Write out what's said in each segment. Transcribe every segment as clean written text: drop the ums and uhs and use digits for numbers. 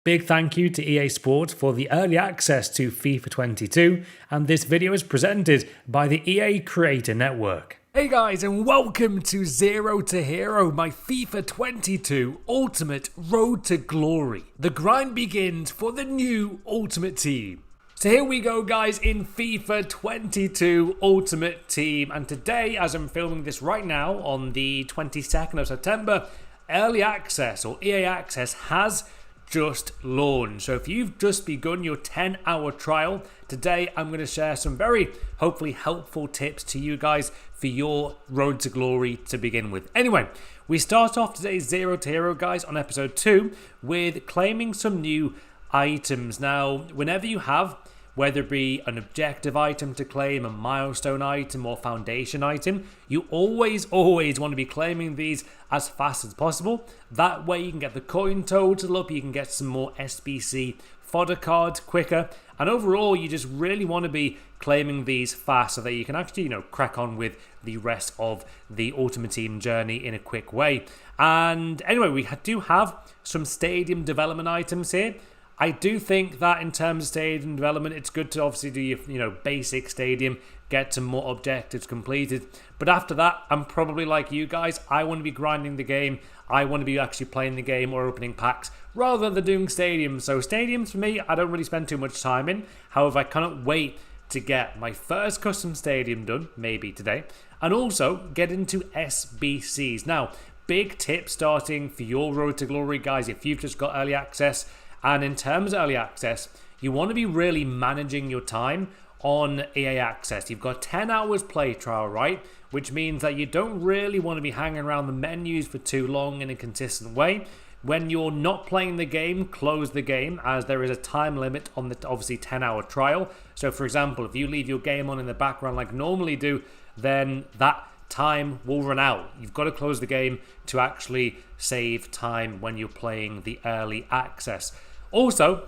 Big thank you to EA Sports for the early access to FIFA 22, and this video is presented by the EA Creator Network. Hey guys, and welcome to Zero to Hero, my FIFA 22 Ultimate Road to Glory. The grind begins for the new Ultimate Team. So here we go guys in FIFA 22 Ultimate Team, and today, as I'm filming this right now on the 22nd of September, early access or EA access has just launched. So if you've just begun your 10-hour trial, today I'm going to share some very hopefully helpful tips to you guys for your road to glory to begin with. Anyway, we start off today's Zero to Hero guys on episode 2 with claiming some new items. Now, whenever you have, whether it be an objective item to claim, a milestone item or foundation item, you always want to be claiming these as fast as possible. That way you can get the coin total up, you can get some more SBC fodder cards quicker, and overall you just really want to be claiming these fast so that you can actually, crack on with the rest of the Ultimate Team journey in a quick way. And anyway, we do have some stadium development items here. I do think that in terms of stadium development, it's good to obviously do your basic stadium, get some more objectives completed. But after that, I'm probably like you guys. I want to be grinding the game. I want to be actually playing the game or opening packs rather than doing stadiums. So stadiums for me, I don't really spend too much time in. However, I cannot wait to get my first custom stadium done, maybe today, and also get into SBCs. Now, big tip starting for your road to glory, guys, if you've just got early access. And in terms of early access, you want to be really managing your time on EA access. You've got 10 hours play trial, right? Which means that you don't really want to be hanging around the menus for too long in a consistent way. When you're not playing the game, close the game, as there is a time limit on the obviously 10-hour trial. So for example, if you leave your game on in the background like normally do, then that time will run out. You've got to close the game to actually save time when you're playing the early access. Also,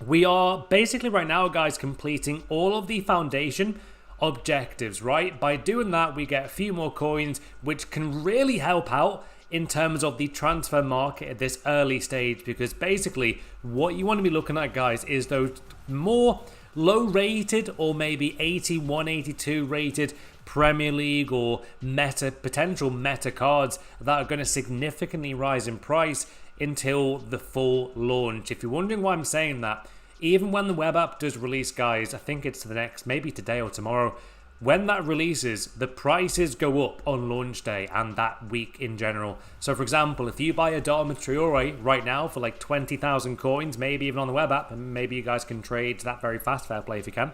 we are basically right now, guys, completing all of the foundation objectives, right? By doing that, we get a few more coins, which can really help out in terms of the transfer market at this early stage, because basically what you want to be looking at, guys, is those more low rated or maybe 81, 82 rated Premier League or potential meta cards that are going to significantly rise in price until the full launch. If you're wondering why I'm saying that, even when the web app does release, guys, I think it's the next, maybe today or tomorrow, when that releases, the prices go up on launch day and that week in general. So for example, if you buy a Adama Traore right now for like 20,000 coins, maybe even on the web app, and maybe you guys can trade that very fast, fair play if you can,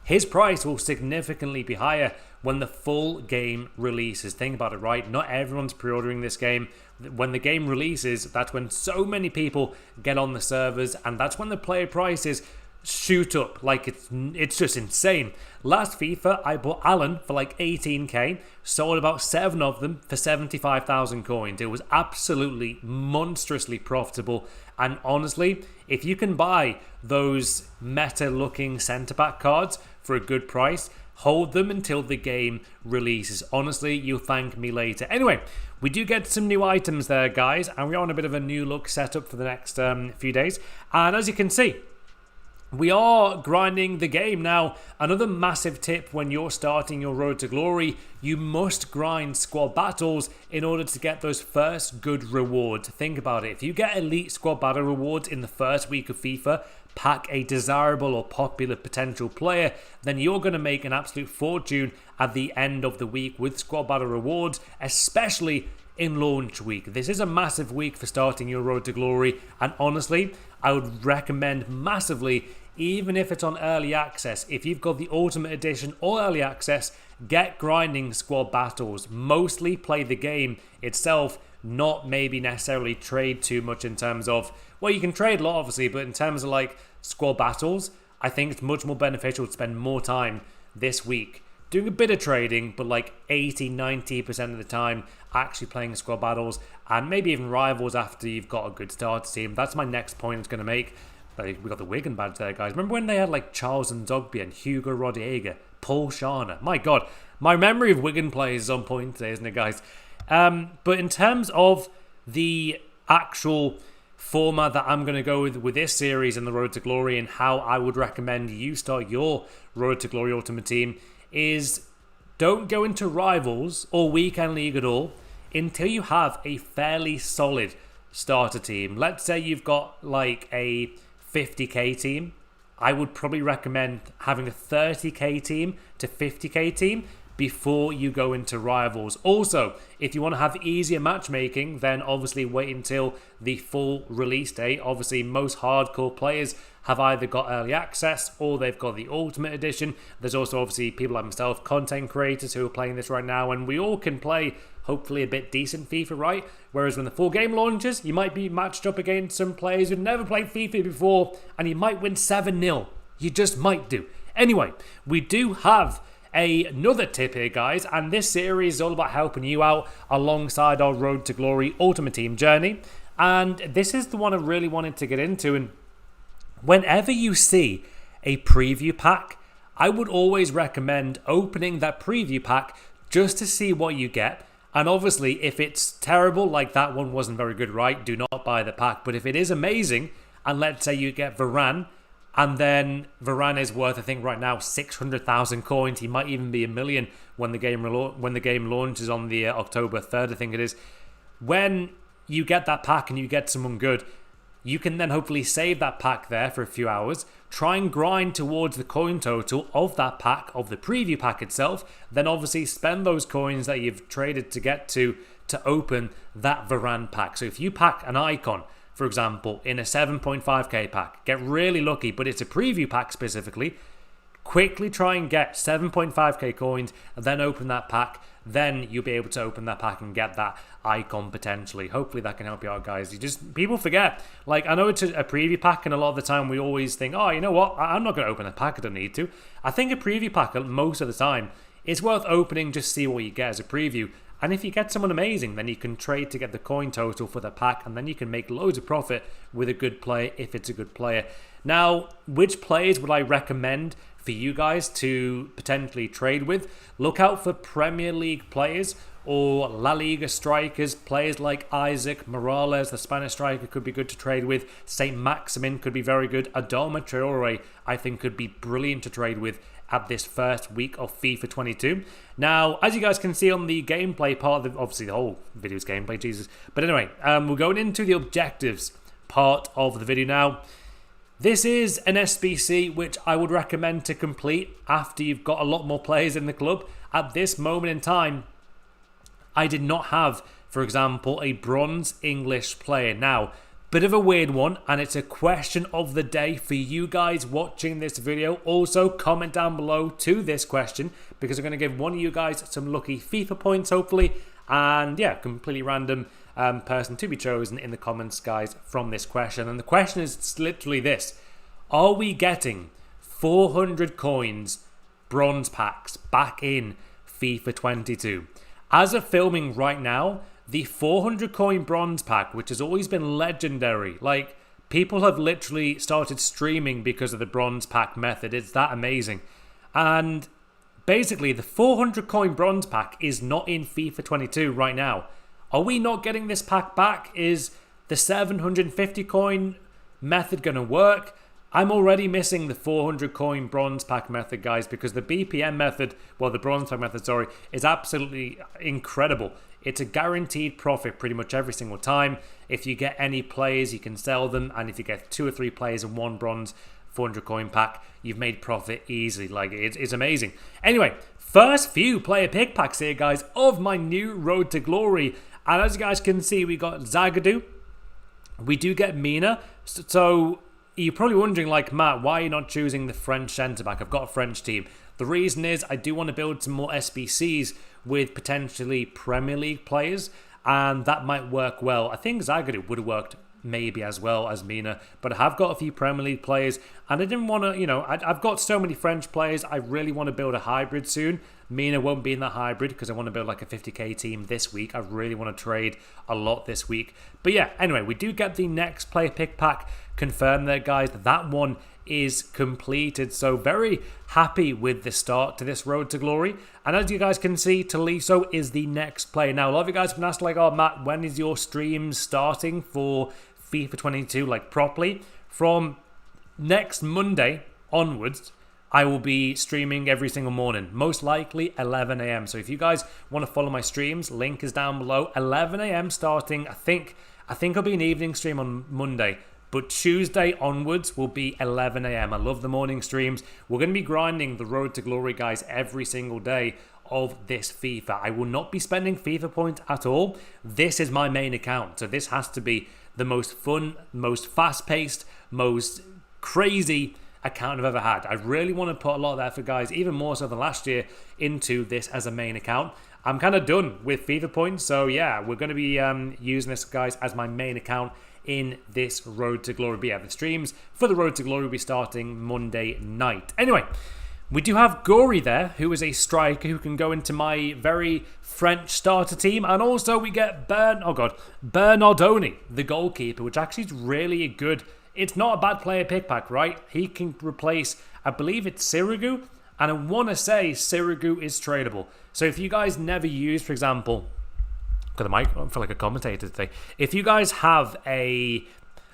his price will significantly be higher when the full game releases. Think about it, right? Not everyone's pre-ordering this game. When the game releases, that's when so many people get on the servers, and that's when the player prices shoot up. Like, it's just insane. Last FIFA, I bought Alan for like 18k, sold about 7 of them for 75,000 coins. It was absolutely monstrously profitable. And honestly, if you can buy those meta-looking centre-back cards for a good price, hold them until the game releases. Honestly, you'll thank me later. Anyway, we do get some new items there, guys, and we're on a bit of a new look setup for the next few days. And as you can see, we are grinding the game. Now, another massive tip when you're starting your road to glory, you must grind squad battles in order to get those first good rewards. Think about it. If you get elite squad battle rewards in the first week of FIFA, pack a desirable or popular potential player, then you're going to make an absolute fortune at the end of the week with squad battle rewards, especially in launch week. This is a massive week for starting your road to glory, and honestly, I would recommend massively, even if it's on early access, if you've got the Ultimate Edition or early access, get grinding squad battles. Mostly play the game itself, not maybe necessarily trade too much in terms of, well, you can trade a lot obviously, but in terms of like squad battles, I think it's much more beneficial to spend more time this week doing a bit of trading, but like 80-90% of the time actually playing squad battles and maybe even rivals after you've got a good starter team. That's my next point I was going to make. Like, we got the Wigan badge there, guys. Remember when they had like Charles and Zogby and Hugo Rodriguez, Paul Sharner? My God, my memory of Wigan players is on point today, isn't it, guys? But in terms of the actual format that I'm going to go with this series in the Road to Glory, and how I would recommend you start your Road to Glory Ultimate Team, is don't go into Rivals or Weekend League at all until you have a fairly solid starter team. Let's say you've got like a 50k team. I would probably recommend having a 30k team to 50k team before you go into Rivals. Also, if you want to have easier matchmaking, then obviously wait until the full release date. Obviously, most hardcore players have either got early access or they've got the Ultimate Edition. There's also obviously people like myself, content creators, who are playing this right now, and we all can play hopefully a bit decent FIFA, right? Whereas when the full game launches, you might be matched up against some players who've never played FIFA before, and you might win 7-0. You just might do. Anyway, we do have another tip here, guys, and this series is all about helping you out alongside our Road to Glory Ultimate Team journey. And this is the one I really wanted to get into. And whenever you see a preview pack, I would always recommend opening that preview pack just to see what you get. And obviously, if it's terrible, like that one wasn't very good, right, do not buy the pack. But if it is amazing, and let's say you get Varane, and then Varane is worth, I think right now, 600,000 coins. He might even be 1 million when the game launches on the October 3rd, I think it is. When you get that pack and you get someone good, you can then hopefully save that pack there for a few hours, try and grind towards the coin total of that pack, of the preview pack itself, then obviously spend those coins that you've traded to get to open that Varane pack. So if you pack an icon, for example, in a 7.5k pack, get really lucky, but it's a preview pack specifically, quickly try and get 7.5k coins and then open that pack. Then you'll be able to open that pack and get that icon potentially. Hopefully that can help you out, guys. People forget. Like, I know it's a preview pack, and a lot of the time we always think, oh, you know what? I'm not going to open a pack. I don't need to. I think a preview pack, most of the time, it's worth opening, just see what you get as a preview. And if you get someone amazing, then you can trade to get the coin total for the pack, and then you can make loads of profit with a good player if it's a good player. Now, which players would I recommend for you guys to potentially trade with? Look out for Premier League players or La Liga strikers. Players like Isaac Morales, the Spanish striker, could be good to trade with. Saint Maximin could be very good. Adama Traore, I think, could be brilliant to trade with at this first week of FIFA 22. Now, as you guys can see on the gameplay part, obviously the whole video is gameplay, Jesus. But anyway, we're going into the objectives part of the video now. This is an SBC which I would recommend to complete after you've got a lot more players in the club. At this moment in time, I did not have, for example, a bronze English player. Now, bit of a weird one, and it's a question of the day for you guys watching this video. Also, comment down below to this question, because I'm going to give one of you guys some lucky FIFA points, hopefully. And yeah, completely random person to be chosen in the comments, guys, from this question. And the question is literally this: are we getting 400 coins bronze packs back in FIFA 22? As of filming right now, the 400 coin bronze pack, which has always been legendary, like, people have literally started streaming because of the bronze pack method. It's that amazing. And basically, the 400 coin bronze pack is not in FIFA 22 right now. Are we not getting this pack back? Is the 750 coin method going to work? I'm already missing the 400 coin bronze pack method, guys, because the BPM method, well, the bronze pack method, sorry, is absolutely incredible. It's a guaranteed profit pretty much every single time. If you get any players, you can sell them, and if you get 2 or 3 players in one bronze 400 coin pack, you've made profit easily. Like, it's amazing. Anyway, first few player pick packs here, guys, of my new Road to Glory. And as you guys can see, we got Zagadou. We do get Mina. So you're probably wondering, like, Matt, why are you not choosing the French centre-back? I've got a French team. The reason is I do want to build some more SBCs with potentially Premier League players, and that might work well. I think Zagadou would have worked maybe as well as Mina, but I have got a few Premier League players, and I didn't want to, you know, I've got so many French players. I really want to build a hybrid soon. Mina won't be in the hybrid because I want to build like a 50k team this week. I really want to trade a lot this week. But yeah, anyway, we do get the next player pick pack confirmed there, guys. That one is completed. So very happy with the start to this Road to Glory. And as you guys can see, Tolisso is the next player. Now, a lot of you guys have been asked, like, oh, Matt, when is your stream starting for FIFA 22 like properly, from next Monday onwards, I will be streaming every single morning, most likely 11 a.m. So if you guys want to follow my streams, link is down below. 11 a.m. starting. I think it'll be an evening stream on Monday, but Tuesday onwards will be 11 a.m. I love the morning streams. We're going to be grinding the Road to Glory, guys, every single day of this FIFA. I will not be spending FIFA points at all. This is my main account, so this has to be the most fun, most fast-paced, most crazy account I've ever had. I really want to put a lot of effort, guys, even more so than last year, into this as a main account. I'm kind of done with FIFA points, so yeah, we're going to be using this, guys, as my main account in this Road to Glory. But yeah, the streams for the Road to Glory will be starting Monday night. Anyway, we do have Gory there, who is a striker who can go into my very French starter team. And also we get Bernardoni, the goalkeeper, which actually is really good. It's not a bad player pick pack, right? He can replace, I believe it's Sirigu, and I want to say Sirigu is tradable. So if you guys never use, for example, got the mic, I feel like a commentator today. If you guys have a,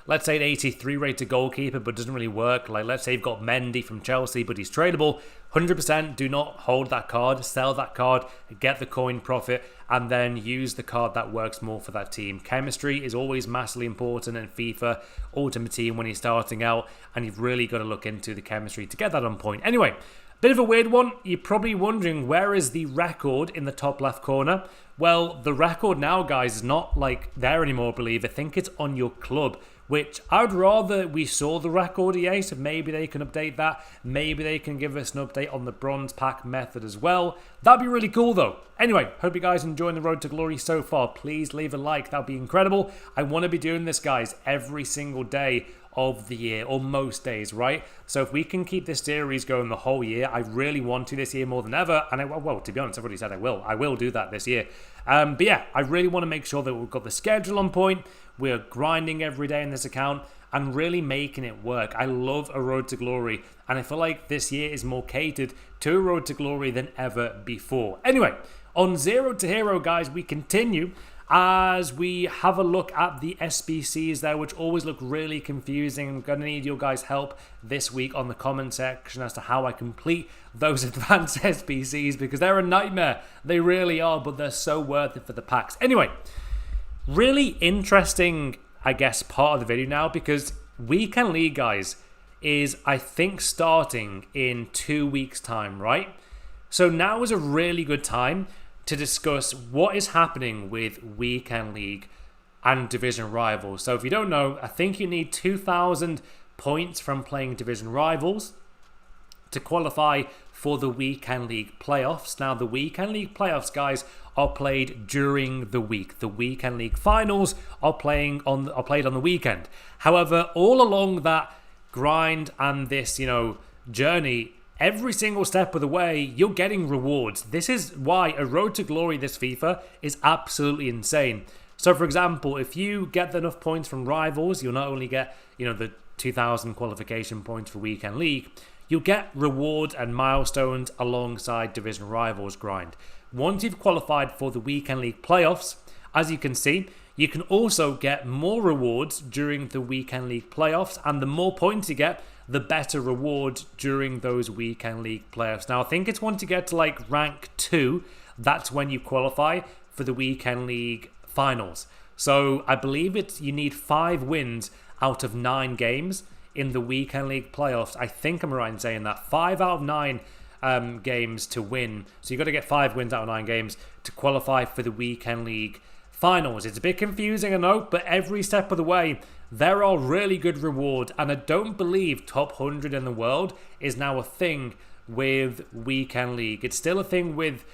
let's say an 83 rated goalkeeper but doesn't really work, like let's say you've got Mendy from Chelsea but he's tradable, 100% do not hold that card, sell that card, get the coin profit, and then use the card that works more for that team. Chemistry is always massively important in FIFA Ultimate Team when you're starting out, and you've really got to look into the chemistry to get that on point. Anyway, bit of a weird one. You're probably wondering, where is the record in the top left corner? Well, the record now, guys, is not like there anymore, I believe. I think it's on your club, which I'd rather we saw the record, EA, so maybe they can update that. Maybe they can give us an update on the bronze pack method as well. That'd be really cool, though. Anyway, hope you guys enjoying the Road to Glory so far. Please leave a like. That'd be incredible. I want to be doing this, guys, every single day of the year, or most days, right? So if we can keep this series going the whole year, I really want to this year more than ever. And well, to be honest, I've already said I will do that this year. But yeah, I really want to make sure that we've got the schedule on point. We're grinding every day in this account and really making it work. I love a Road to Glory, and I feel like this year is more catered to a Road to Glory than ever before. Anyway, on Zero to Hero, guys, we continue as we have a look at the SBCs there, which always look really confusing. I'm going to need your guys' help this week on the comment section as to how I complete those advanced SBCs, because they're a nightmare. They really are, but they're so worth it for the packs. Anyway, really interesting, I guess, part of the video now, because Weekend League, guys, is, I think, starting in 2 weeks' time, right? So now is a really good time to discuss what is happening with Weekend League and Division Rivals. So if you don't know, I think you need 2,000 points from playing Division Rivals to qualify for the Weekend League playoffs. Now, the Weekend League playoffs, guys, are played during the week. The Weekend League finals are played on the weekend. However, all along that grind and this, journey, every single step of the way, you're getting rewards. This is why a Road to Glory this FIFA is absolutely insane. So, for example, if you get enough points from Rivals, you'll not only get, the 2,000 qualification points for Weekend League, you'll get rewards and milestones alongside Division Rivals grind. Once you've qualified for the Weekend League playoffs, as you can see, you can also get more rewards during the Weekend League playoffs, and the more points you get, the better rewards during those Weekend League playoffs. Now, I think it's once you get to like rank 2, that's when you qualify for the Weekend League finals. So I believe you need 5 wins out of 9 games in the Weekend League playoffs. I think I'm right in saying that. 5 out of 9 games to win. So you've got to get 5 wins out of 9 games to qualify for the Weekend League finals. It's a bit confusing, I know, but every step of the way, there are really good rewards, and I don't believe top 100 in the world is now a thing with Weekend League. It's still a thing with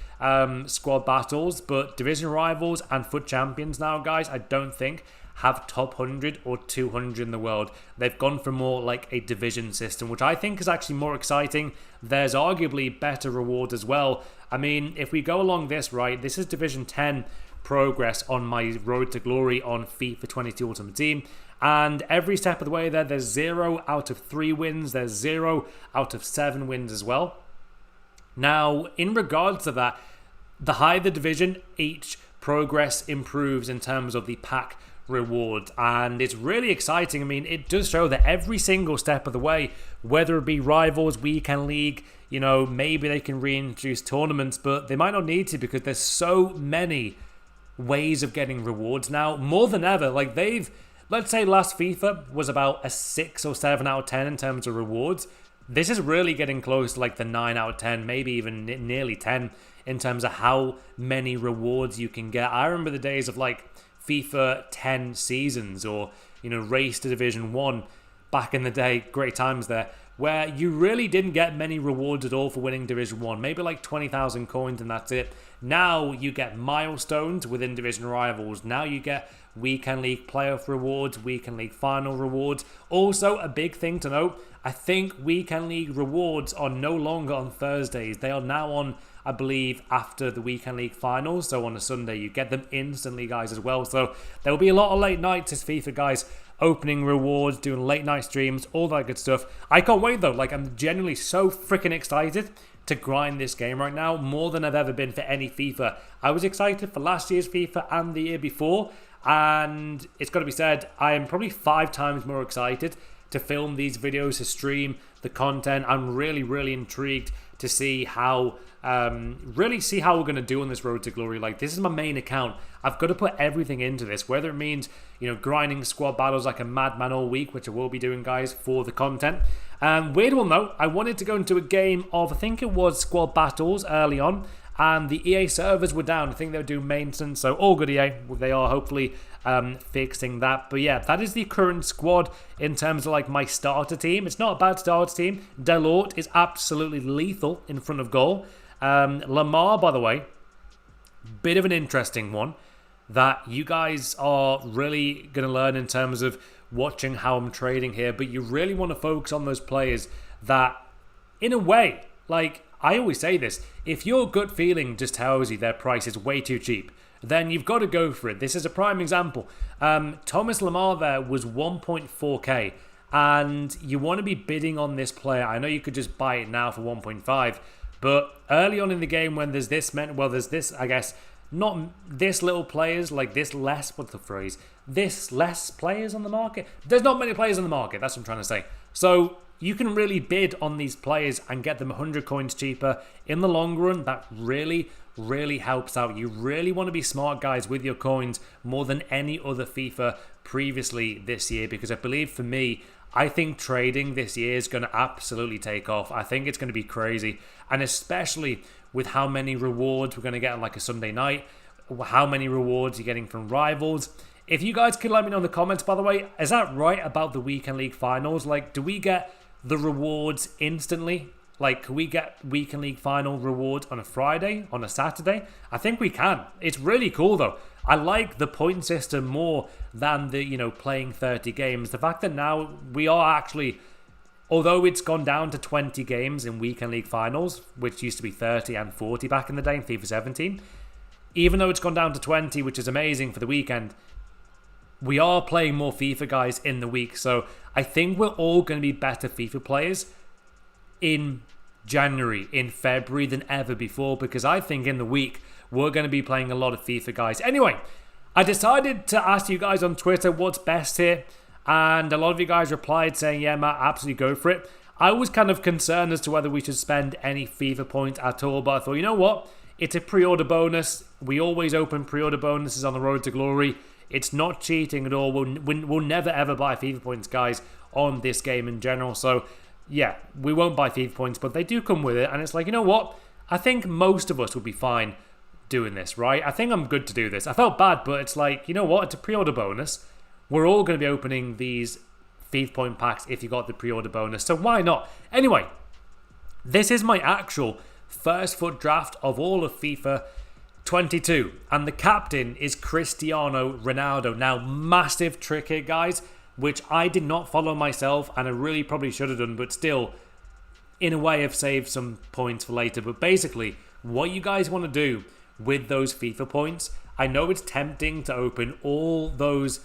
squad battles, but Division Rivals and FUT Champions now, guys, I don't think have top 100 or 200 in the world. They've gone for more like a division system, which I think is actually more exciting. There's arguably better rewards as well. I mean, if we go along this, right, this is Division 10 progress on my Road to Glory on FIFA 22 Ultimate Team. And every step of the way there's 0 out of 3 wins. There's 0 out of 7 wins as well. Now, in regards to that, the higher the division, each progress improves in terms of the pack rewards, and it's really exciting. I mean, it does show that every single step of the way, whether it be Rivals, Weekend League, you know, maybe they can reintroduce tournaments, but they might not need to because there's so many ways of getting rewards now, more than ever. Like, let's say last FIFA was about a 6 or 7 out of 10 in terms of rewards. This is really getting close to like the 9 out of 10, maybe even nearly 10 in terms of how many rewards you can get. I remember the days of like FIFA 10 seasons, or, you know, Race to Division 1 back in the day, great times there, where you really didn't get many rewards at all for winning Division 1, maybe like 20,000 coins and that's it. Now you get milestones within Division Rivals. Now you get Weekend League playoff rewards, Weekend League final rewards. Also, a big thing to note, I think Weekend League rewards are no longer on Thursdays. They are now on, I believe, after the Weekend League finals. So on a Sunday, you get them instantly, guys, as well. So there will be a lot of late nights as FIFA guys opening rewards, doing late night streams, all that good stuff. I can't wait though. Like, I'm genuinely so freaking excited to grind this game right now, more than I've ever been for any FIFA. I was excited for last year's FIFA and the year before, and it's got to be said, I am probably 5 times more excited to film these videos, to stream the content. I'm really intrigued to see how we're going to do on this road to glory. Like, this is my main account. I've got to put everything into this, whether it means, you know, grinding squad battles like a madman all week, which I will be doing, guys, for the content. Weird one though, I wanted to go into a game of, I think it was squad battles early on, and the EA servers were down. I think they were doing maintenance, so all good, EA. They are hopefully fixing that. But yeah, that is the current squad in terms of like my starter team. It's not a bad starter team. Delort is absolutely lethal in front of goal. Lamar, by the way, bit of an interesting one that you guys are really going to learn in terms of watching how I'm trading here, but you really want to focus on those players that, in a way, like I always say this, if your gut feeling just tells you their price is way too cheap, then you've got to go for it. This is a prime example. Thomas Lamar there was 1.4k, and you want to be bidding on this player. I know you could just buy it now for 1.5, but early on in the game when there's this, there's this, I guess, not this little players, like this less, what's the phrase? This less players on the market? There's not many players on the market, that's what I'm trying to say. So you can really bid on these players and get them 100 coins cheaper. In the long run, that really helps out. You really want to be smart, guys, with your coins more than any other FIFA previously this year, because I believe for me, I think trading this year is going to absolutely take off. I think it's going to be crazy, and especially with how many rewards we're going to get on like a Sunday night, how many rewards you're getting from Rivals. If you guys could let me know in the comments, by the way, is that right about the Weekend League finals? Like, do we get the rewards instantly? Like, can we get Weekend League final rewards on a Friday, on a Saturday? I think we can. It's really cool though. I like the point system more than the, you know, playing 30 games. The fact that now we are actually, although it's gone down to 20 games in Weekend League finals, which used to be 30 and 40 back in the day in FIFA 17, even though it's gone down to 20, which is amazing for the weekend, we are playing more FIFA, guys, in the week. So I think we're all going to be better FIFA players in January, in February than ever before, because I think in the week we're going to be playing a lot of FIFA, guys. Anyway, I decided to ask you guys on Twitter what's best here, and a lot of you guys replied saying, yeah, Matt, absolutely go for it. I was kind of concerned as to whether we should spend any FIFA points at all, but I thought, you know what? It's a pre-order bonus. We always open pre-order bonuses on the road to glory. It's not cheating at all. We'll never ever buy FIFA points, guys, on this game in general. So yeah, we won't buy FIFA points, but they do come with it. And it's like, you know what? I think most of us would be fine doing this, right? I think I'm good to do this. I felt bad, but it's like, you know what? It's a pre-order bonus. We're all going to be opening these FIFA point packs if you got the pre-order bonus. So why not? Anyway, this is my actual first foot draft of all of FIFA 22. And the captain is Cristiano Ronaldo. Now, massive trick here, guys, which I did not follow myself, and I really probably should have done, but still, in a way, I've saved some points for later. But basically, what you guys want to do with those FIFA points, I know it's tempting to open all those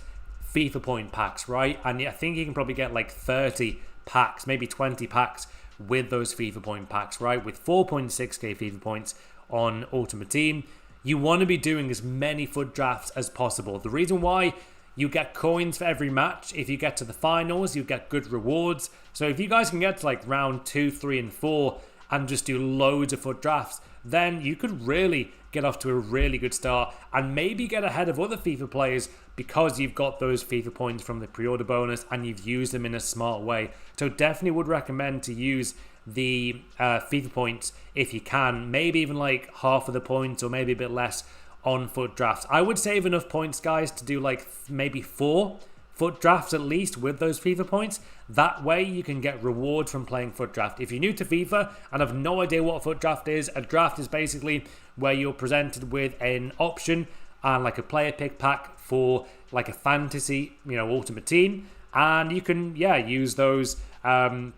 FIFA point packs, right? And I think you can probably get like 30 packs, maybe 20 packs with those FIFA point packs, right? With 4.6k FIFA points on Ultimate Team. You want to be doing as many foot drafts as possible. The reason why You get coins for every match. If you get to the finals, you get good rewards. So if you guys can get to like round 2, 3, and 4 and just do loads of FUT drafts, then you could really get off to a really good start and maybe get ahead of other FIFA players because you've got those FIFA points from the pre-order bonus and you've used them in a smart way. So definitely would recommend to use the FIFA points if you can, maybe even like half of the points or maybe a bit less on FUT drafts. I would save enough points, guys, to do like maybe 4 FUT drafts at least with those FIFA points. That way you can get reward from playing FUT draft. If you're new to FIFA and have no idea what a FUT draft is, a draft is basically where you're presented with an option and like a player pick pack for like a fantasy, ultimate team, and you can use those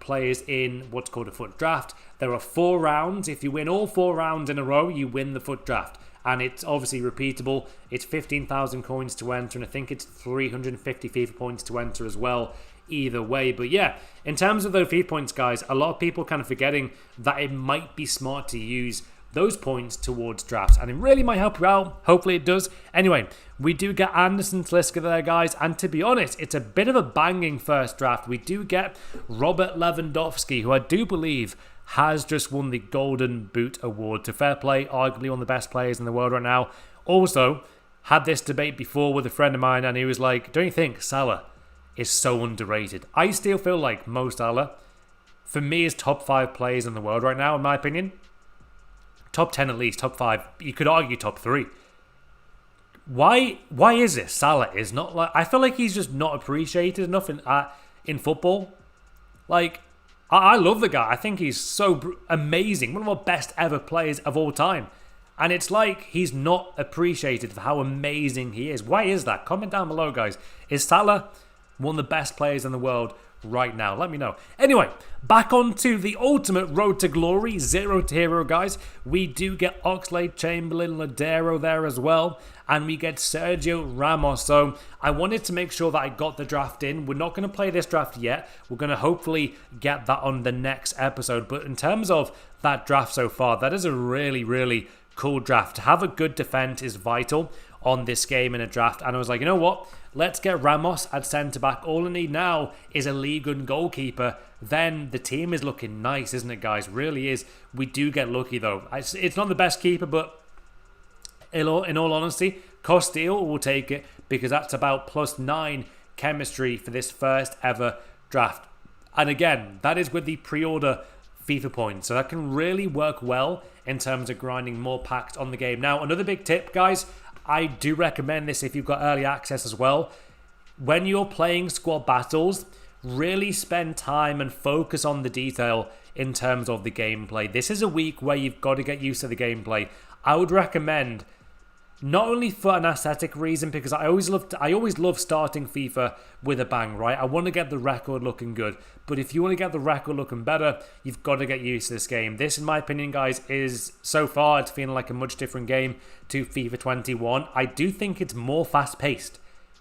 players in what's called a FUT draft. There are 4 rounds. If you win all 4 rounds in a row, you win the FUT draft. And it's obviously repeatable. It's 15,000 coins to enter, and I think it's 350 FIFA points to enter as well, either way. But yeah, in terms of those FIFA points, guys, a lot of people kind of forgetting that it might be smart to use those points towards drafts, and it really might help you out. Hopefully it does. Anyway, we do get Anderson Talisca there, guys, and to be honest, it's a bit of a banging first draft. We do get Robert Lewandowski, who I do believe has just won the Golden Boot Award. To fair play, arguably one of the best players in the world right now. Also, had this debate before with a friend of mine, and he was like, don't you think Salah is so underrated? I still feel like Mo Salah, for me, is top 5 players in the world right now, in my opinion. Top 10 at least, top 5. You could argue top 3. Why is this? Salah is not like... I feel like he's just not appreciated enough in football. Like, I love the guy. I think he's so amazing. One of our best ever players of all time. And it's like he's not appreciated for how amazing he is. Why is that? Comment down below, guys. Is Salah one of the best players in the world right now? Let me know. Anyway, back on to the ultimate road to glory, 0 to hero, guys. We do get Oxlade-Chamberlain, Ladero there as well, and we get Sergio Ramos. So I wanted to make sure that I got the draft in. We're not going to play this draft yet. We're going to hopefully get that on the next episode. But in terms of that draft so far, that is a really, really cool draft. To have a good defense is vital on this game in a draft, and I was like, you know what? Let's get Ramos at centre-back. All I need now is a league and goalkeeper. Then the team is looking nice, isn't it, guys? Really is. We do get lucky, though. It's not the best keeper, but in all honesty, Costil will take it because that's about +9 chemistry for this first ever draft. And again, that is with the pre-order FIFA points. So that can really work well in terms of grinding more packs on the game. Now, another big tip, guys, I do recommend this if you've got early access as well. When you're playing squad battles, really spend time and focus on the detail in terms of the gameplay. This is a week where you've got to get used to the gameplay. I would recommend, not only for an aesthetic reason, because I always love starting FIFA with a bang, right? I want to get the record looking good. But if you want to get the record looking better, you've got to get used to this game. This, in my opinion, guys, is so far, it's feeling like a much different game to FIFA 21. I do think it's more fast-paced,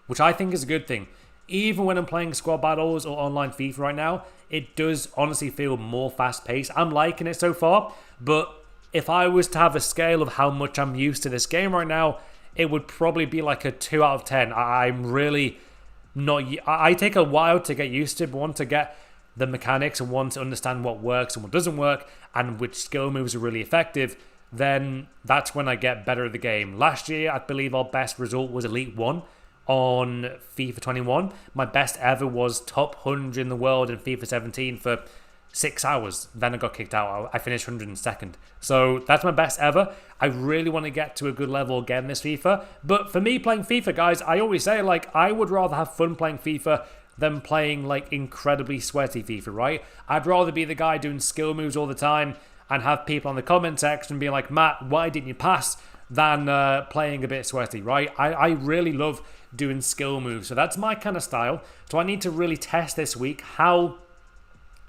which I think is a good thing. Even when I'm playing squad battles or online FIFA right now, it does honestly feel more fast-paced. I'm liking it so far, but if I was to have a scale of how much I'm used to this game right now, it would probably be like a 2 out of 10. I'm really not... I take a while to get used to, but want to get the mechanics and want to understand what works and what doesn't work and which skill moves are really effective, then that's when I get better at the game. Last year, I believe our best result was Elite 1 on FIFA 21. My best ever was top 100 in the world in FIFA 17 for 6 hours. Then I got kicked out. I finished 102nd. So that's my best ever. I really want to get to a good level again this FIFA. But for me playing FIFA, guys, I always say, like, I would rather have fun playing FIFA than playing, like, incredibly sweaty FIFA, right? I'd rather be the guy doing skill moves all the time and have people on the comment section being like, Matt, why didn't you pass? Than playing a bit sweaty, right? I really love doing skill moves. So that's my kind of style. So I need to really test this week how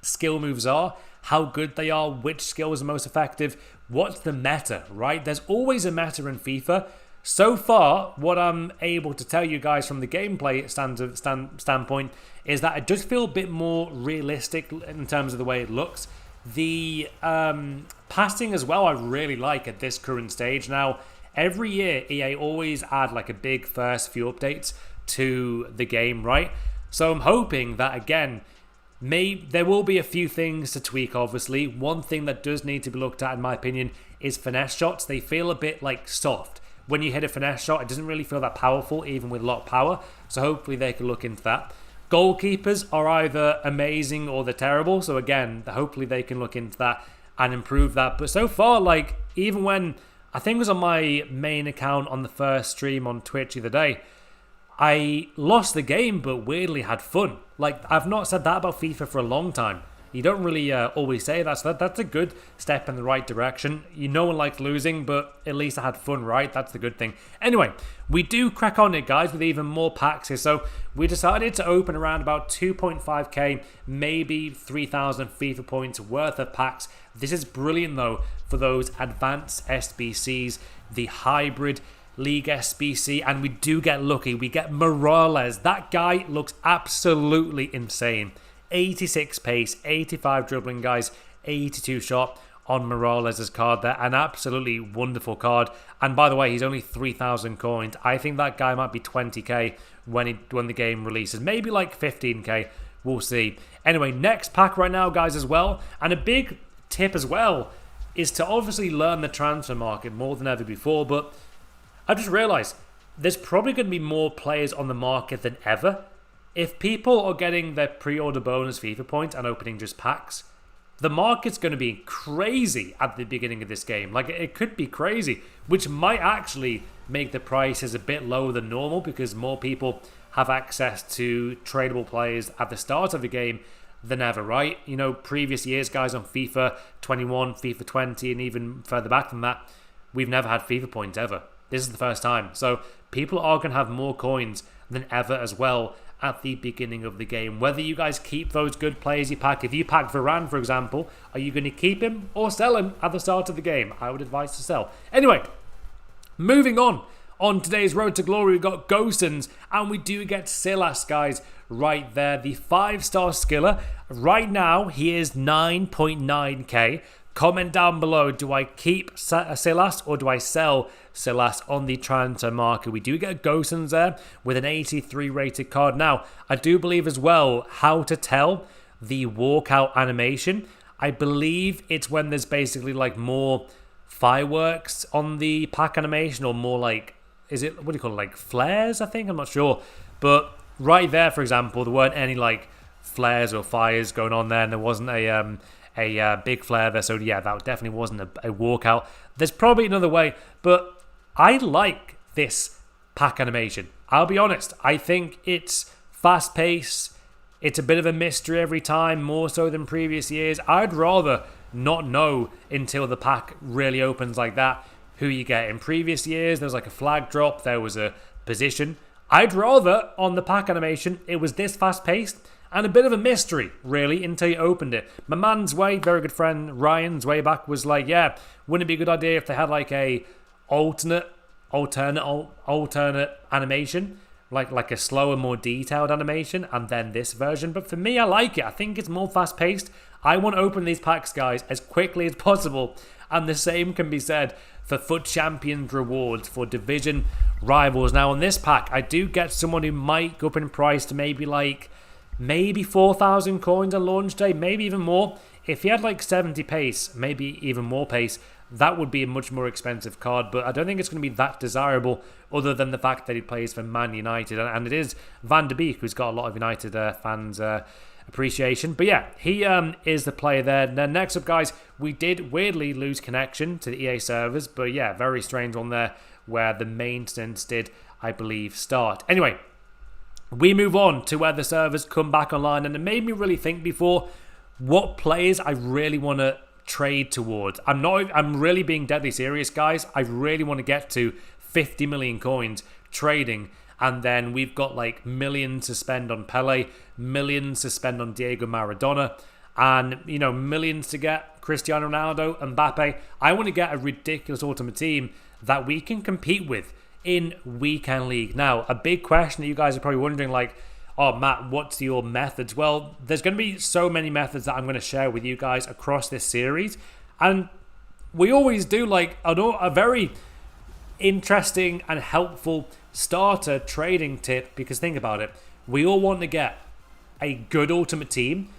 skill moves are, how good they are, which skills are most effective, what's the meta, right? There's always a meta in FIFA. So far, what I'm able to tell you guys from the gameplay standpoint is that it does feel a bit more realistic in terms of the way it looks. The passing as well, I really like at this current stage. Now, every year, EA always add like a big first few updates to the game, right? So I'm hoping that, again, there will be a few things to tweak, obviously. One thing that does need to be looked at, in my opinion, is finesse shots. They feel a bit like soft. When you hit a finesse shot, it doesn't really feel that powerful, even with a lot of power. So hopefully they can look into that. Goalkeepers are either amazing or they're terrible. So again, hopefully they can look into that and improve that. But so far, like, even when, I think it was on my main account on the first stream on Twitch the other day, I lost the game, but weirdly had fun. Like, I've not said that about FIFA for a long time. You don't really always say that, so that's a good step in the right direction. No one likes losing, but at least I had fun, right? That's the good thing. Anyway, we do crack on it, guys, with even more packs here. So we decided to open around about 2.5k, maybe 3,000 FIFA points worth of packs. This is brilliant, though, for those advanced SBCs, the hybrid League SBC, and we do get lucky. We get Morales. That guy looks absolutely insane. 86 pace, 85 dribbling, guys, 82 shot on Morales' card there. An absolutely wonderful card. And by the way, he's only 3,000 coins. I think that guy might be 20k when the game releases. Maybe like 15k. We'll see. Anyway, next pack right now, guys, as well. And a big tip as well is to obviously learn the transfer market more than ever before. But I just realised there's probably going to be more players on the market than ever. If people are getting their pre-order bonus FIFA points and opening just packs, the market's going to be crazy at the beginning of this game. Like, it could be crazy, which might actually make the prices a bit lower than normal because more people have access to tradable players at the start of the game than ever, right? You know, previous years, guys, on FIFA 21, FIFA 20, and even further back than that, we've never had FIFA points ever. This is the first time. So people are going to have more coins than ever as well at the beginning of the game. Whether you guys keep those good players you pack. If you pack Varane, for example, are you going to keep him or sell him at the start of the game? I would advise to sell. Anyway, moving on. On today's Road to Glory, we've got Gosens, and we do get Silas, guys, right there. The 5-star skiller. Right now, he is 9.9k. Comment down below, do I keep Silas or do I sell Silas on the transfer market? We do get Gosens there with an 83 rated card. Now, I do believe as well how to tell the walkout animation. I believe it's when there's basically like more fireworks on the pack animation, or more like, is it, what do you call it, like flares, I think? I'm not sure. But right there, for example, there weren't any like flares or fires going on there, and there wasn't a big flare there, so yeah, that definitely wasn't a walkout. There's probably another way, but I like this pack animation. I'll be honest, I think it's fast-paced, it's a bit of a mystery every time, more so than previous years. I'd rather not know until the pack really opens like that who you get. In previous years, there was like a flag drop, there was a position. I'd rather, on the pack animation, it was this fast-paced, and a bit of a mystery, really, until you opened it. My man's way, very good friend Ryan's way back, was like, yeah, wouldn't it be a good idea if they had like a alternate animation, like a slower, more detailed animation, and then this version. But for me, I like it. I think it's more fast-paced. I want to open these packs, guys, as quickly as possible. And the same can be said for FUT Champions rewards for division rivals. Now, on this pack, I do get someone who might go up in price to maybe 4,000 coins on launch day, maybe even more. If he had like 70 pace, maybe even more pace, that would be a much more expensive card, but I don't think it's going to be that desirable other than the fact that he plays for Man United, and it is Van der Beek who's got a lot of United fans appreciation. But yeah, he is the player there. Then next up, guys, we did weirdly lose connection to the EA servers, but yeah, very strange one there where the maintenance did, I believe, start. Anyway, we move on to where the servers come back online, and it made me really think before what players I really want to trade towards. I'm really being deadly serious, guys. I really want to get to 50 million coins trading, and then we've got like millions to spend on Pele, millions to spend on Diego Maradona, and millions to get Cristiano Ronaldo and Mbappe. I want to get a ridiculous ultimate team that we can compete with in Weekend League. Now, a big question that you guys are probably wondering, like, oh, Matt, what's your methods? Well, there's going to be so many methods that I'm going to share with you guys across this series. And we always do like a very interesting and helpful starter trading tip, because think about it. We all want to get a good Ultimate Team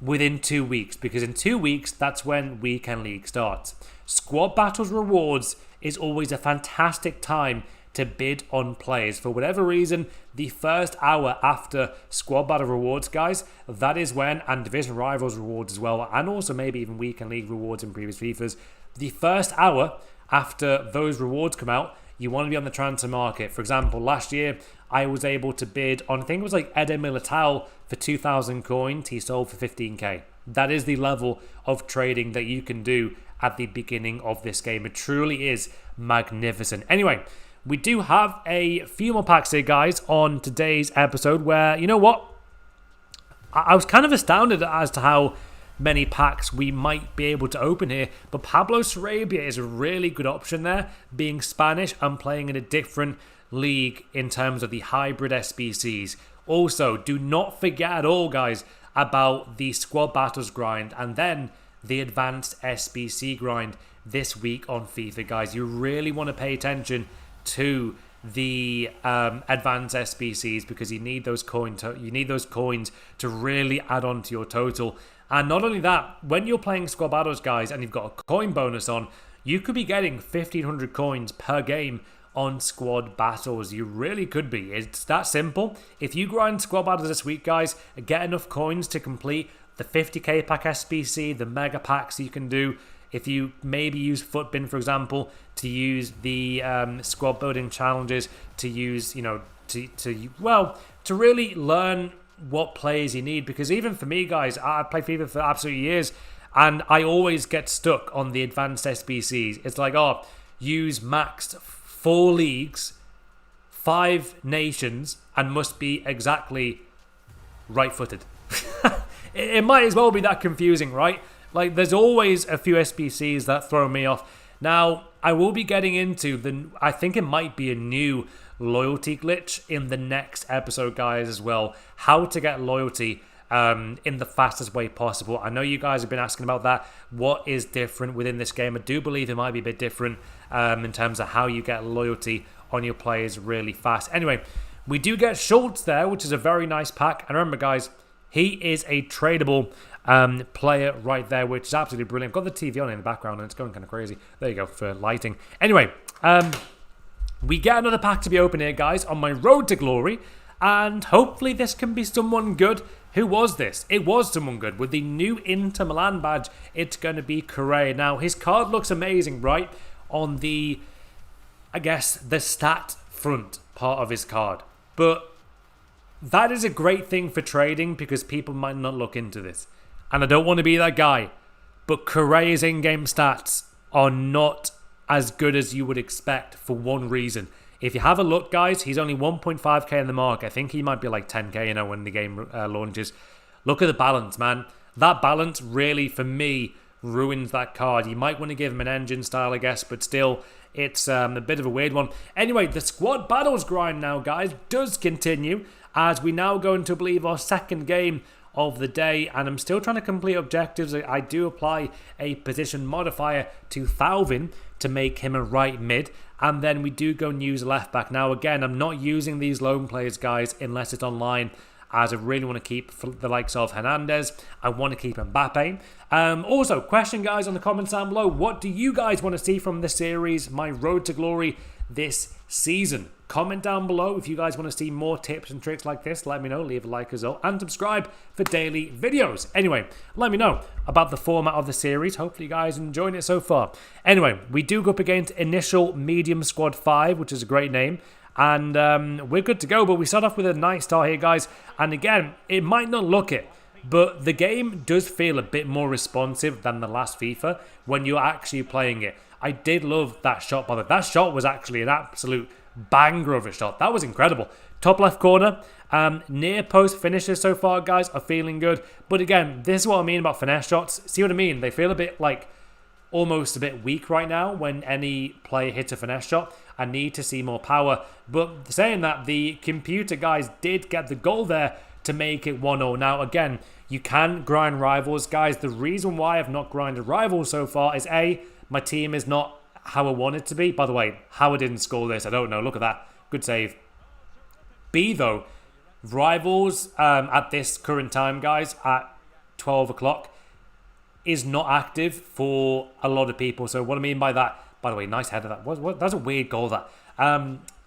within 2 weeks, because in 2 weeks, that's when Weekend League starts. Squad Battles Rewards is always a fantastic time to bid on players. For whatever reason, the first hour after Squad Battle Rewards, guys, that is when, and Division Rivals Rewards as well, and also maybe even Weekend League Rewards in previous FIFAs, the first hour after those rewards come out, you want to be on the transfer market. For example, last year, I was able to bid on, I think it was like Eder Militao for 2,000 coins. He sold for 15k. That is the level of trading that you can do at the beginning of this game. It truly is magnificent. Anyway, we do have a few more packs here, guys, on today's episode where, you know what? I was kind of astounded as to how many packs we might be able to open here, but Pablo Sarabia is a really good option there, being Spanish and playing in a different league in terms of the hybrid SBCs. Also, do not forget at all, guys, about the Squad Battles grind and then the Advanced SBC grind this week on FIFA, guys. You really want to pay attention to the Advanced SBCs because you need those coins to really add on to your total. And not only that, when you're playing Squad Battles, guys, and you've got a coin bonus on, you could be getting 1,500 coins per game on Squad Battles. You really could be. It's that simple. If you grind Squad Battles this week, guys, get enough coins to complete the 50k pack SBC, the mega packs you can do. If you maybe use Footbin, for example, to use the squad building challenges, to use, to really learn what players you need. Because even for me, guys, I play FIFA for absolute years, and I always get stuck on the advanced SBCs. It's like, use maxed 4 leagues, 5 nations, and must be exactly right-footed. It might as well be that confusing, right? Like, there's always a few SBCs that throw me off. Now, I will be getting into I think it might be a new loyalty glitch in the next episode, guys, as well. How to get loyalty in the fastest way possible. I know you guys have been asking about that. What is different within this game? I do believe it might be a bit different in terms of how you get loyalty on your players really fast. Anyway, we do get Schultz there, which is a very nice pack. And remember, guys, he is a tradable player right there, which is absolutely brilliant. I've got the TV on in the background and it's going kind of crazy. There you go for lighting. Anyway, we get another pack to be open here, guys, on my road to glory. And hopefully this can be someone good. Who was this? It was someone good. With the new Inter Milan badge, it's going to be Correa. Now, his card looks amazing, right? On the, I guess, the stat front part of his card. But that is a great thing for trading because people might not look into this. And I don't want to be that guy. But Correa's in-game stats are not as good as you would expect for one reason. If you have a look, guys, he's only 1.5k in the market. I think he might be like 10k, when the game launches. Look at the balance, man. That balance really, for me, ruins that card. You might want to give him an engine style, I guess, but still, it's a bit of a weird one. Anyway, the Squad Battles grind now, guys, does continue as we now go into, I believe, our second game of the day, and I'm still trying to complete objectives. I do apply a position modifier to Thauvin to make him a right mid, and then we do go and use left back. Now again, I'm not using these loan players, guys, unless it's online, as I really want to keep the likes of Hernandez. I want to keep Mbappe. Also, question, guys, on the comments down below, what do you guys want to see from this series, my road to glory this season? Comment down below if you guys want to see more tips and tricks like this. Let me know. Leave a like as well. And subscribe for daily videos. Anyway, let me know about the format of the series. Hopefully you guys are enjoying it so far. Anyway, we do go up against Initial Medium Squad 5, which is a great name. And we're good to go. But we start off with a nice start here, guys. And again, it might not look it, but the game does feel a bit more responsive than the last FIFA when you're actually playing it. I did love that shot, by the way. That shot was actually an absolute banger of a shot. That was incredible. Top left corner. Near post finishes so far, guys, are feeling good. But again, this is what I mean about finesse shots. See what I mean? They feel a bit like almost a bit weak right now when any player hits a finesse shot. I need to see more power. But saying that, the computer, guys, did get the goal there to make it 1-0. Now, again, you can grind rivals, guys. The reason why I've not grinded rivals so far is A, my team is not how I want it to be. By the way, how I didn't score this, I don't know. Look at that. Good save. B, though, Rivals at this current time, guys, at 12 o'clock, is not active for a lot of people. So what I mean by that, by the way, nice header. That's a weird goal, that.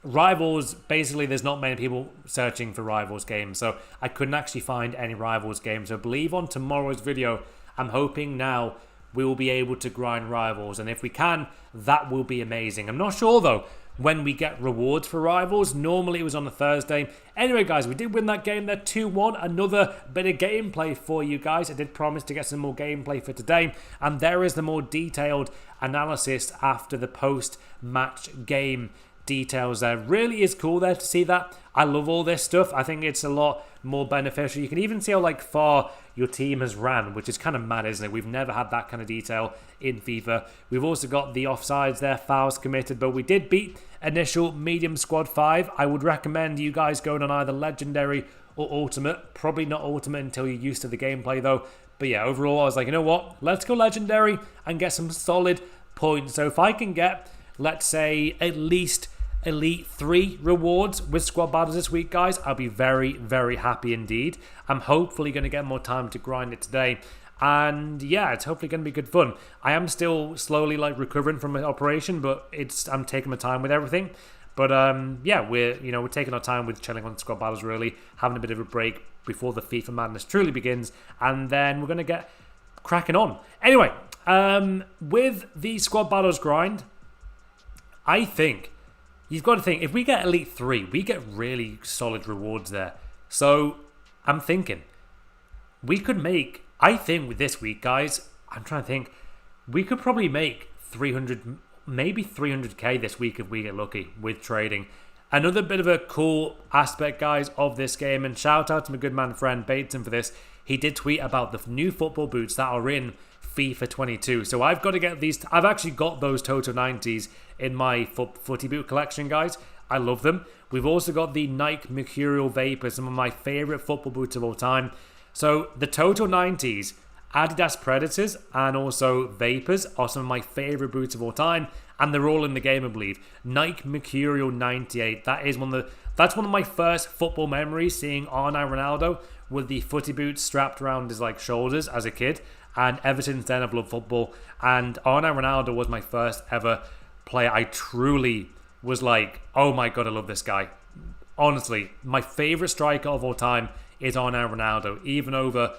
Rivals, basically, there's not many people searching for Rivals games. So I couldn't actually find any Rivals games. So I believe on tomorrow's video, I'm hoping now we will be able to grind Rivals. And if we can, that will be amazing. I'm not sure, though, when we get rewards for Rivals. Normally it was on a Thursday. Anyway, guys, we did win that game there 2-1. Another bit of gameplay for you guys. I did promise to get some more gameplay for today. And there is the more detailed analysis after the post-match game details there. Really is cool there to see that. I love all this stuff. I think it's a lot more beneficial. You can even see how far your team has ran, which is kind of mad, isn't it? We've never had that kind of detail in FIFA. We've also got the offsides there, fouls committed, but we did beat initial medium squad 5. I would recommend you guys going on either legendary or ultimate. Probably not ultimate until you're used to the gameplay, though. But yeah, overall, I was like, you know what? Let's go legendary and get some solid points. So if I can get, let's say, at least Elite 3 rewards with squad battles this week, guys, I'll be very, very happy indeed. I'm hopefully going to get more time to grind it today. And yeah, it's hopefully going to be good fun. I am still slowly recovering from my operation, but I'm taking my time with everything. But yeah, we're taking our time with chilling on squad battles, really having a bit of a break before the FIFA madness truly begins, and then we're going to get cracking on. Anyway, with the squad battles grind, I think you've got to think, if we get Elite 3, we get really solid rewards there. So I'm thinking we could make, I think with this week, guys, I'm trying to think, we could probably make 300, maybe 300k this week if we get lucky with trading. Another bit of a cool aspect, guys, of this game, and shout out to my good man friend Bateson for this. He did tweet about the new football boots that are in FIFA 22. So I've got to get these. I've actually got those Toto 90s in my footy boot collection, guys. I love them. We've also got the Nike Mercurial Vapors, some of my favorite football boots of all time. So the Toto 90s, Adidas Predators, and also Vapors are some of my favorite boots of all time, and they're all in the game, I believe. Nike Mercurial 98. That's one of my first football memories, seeing R9 Ronaldo with the footy boots strapped around his shoulders as a kid. And ever since then, I've loved football. And R9 Ronaldo was my first ever player. I truly was like, oh my God, I love this guy. Honestly, my favorite striker of all time is R9 Ronaldo, even over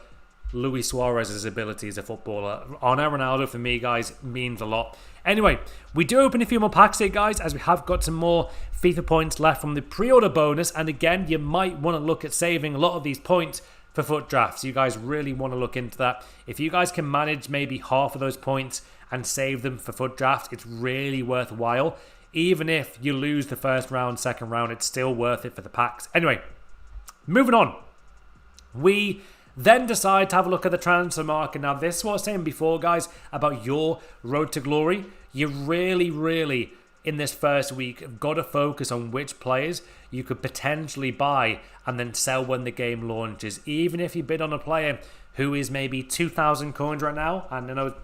Luis Suarez's ability as a footballer. R9 Ronaldo, for me, guys, means a lot. Anyway, we do open a few more packs here, guys, as we have got some more FIFA points left from the pre-order bonus. And again, you might want to look at saving a lot of these points for foot drafts. You guys really want to look into that. If you guys can manage maybe half of those points and save them for foot drafts, it's really worthwhile. Even if you lose the first round, second round, it's still worth it for the packs. Anyway, moving on. We then decide to have a look at the transfer market. Now, this is what I was saying before, guys, about your road to glory. You really, in this first week, have got to focus on which players you could potentially buy and then sell when the game launches. Even if you bid on a player who is maybe 2,000 coins right now, and I know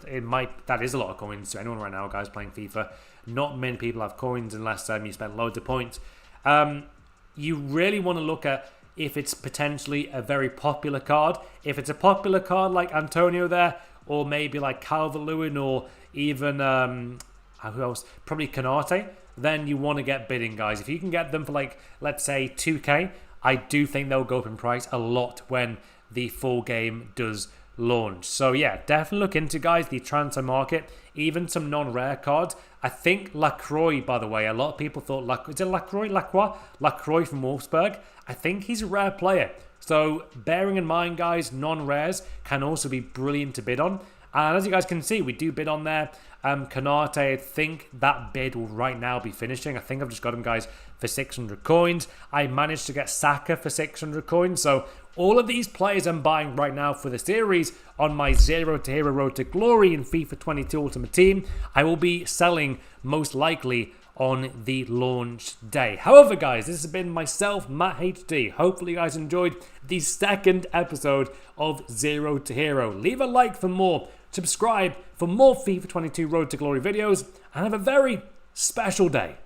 that is a lot of coins to anyone right now, guys, playing FIFA. Not many people have coins unless you spend loads of points. You really want to look at if it's potentially a very popular card. If it's a popular card like Antonio there, or maybe like Calvert-Lewin, or even who else? Probably Canate. Then you want to get bidding, guys. If you can get them for let's say 2k, I do think they'll go up in price a lot when the full game does launch. So yeah, definitely look into, guys, the transfer market. Even some non-rare cards. I think Lacroix, by the way, a lot of people thought is it Lacroix? Lacroix from Wolfsburg. I think he's a rare player. So bearing in mind, guys, non-rares can also be brilliant to bid on. And as you guys can see, we do bid on there. Canate, I think that bid will right now be finishing. I think I've just got him, guys, for 600 coins. I managed to get Saka for 600 coins. So all of these players I'm buying right now for the series on my Zero to Hero Road to Glory in FIFA 22 Ultimate Team, I will be selling most likely on the launch day. However, guys, this has been myself, MattHD. Hopefully you guys enjoyed the second episode of Zero to Hero. Leave a like for more, subscribe for more FIFA 22 Road to Glory videos, and have a very special day.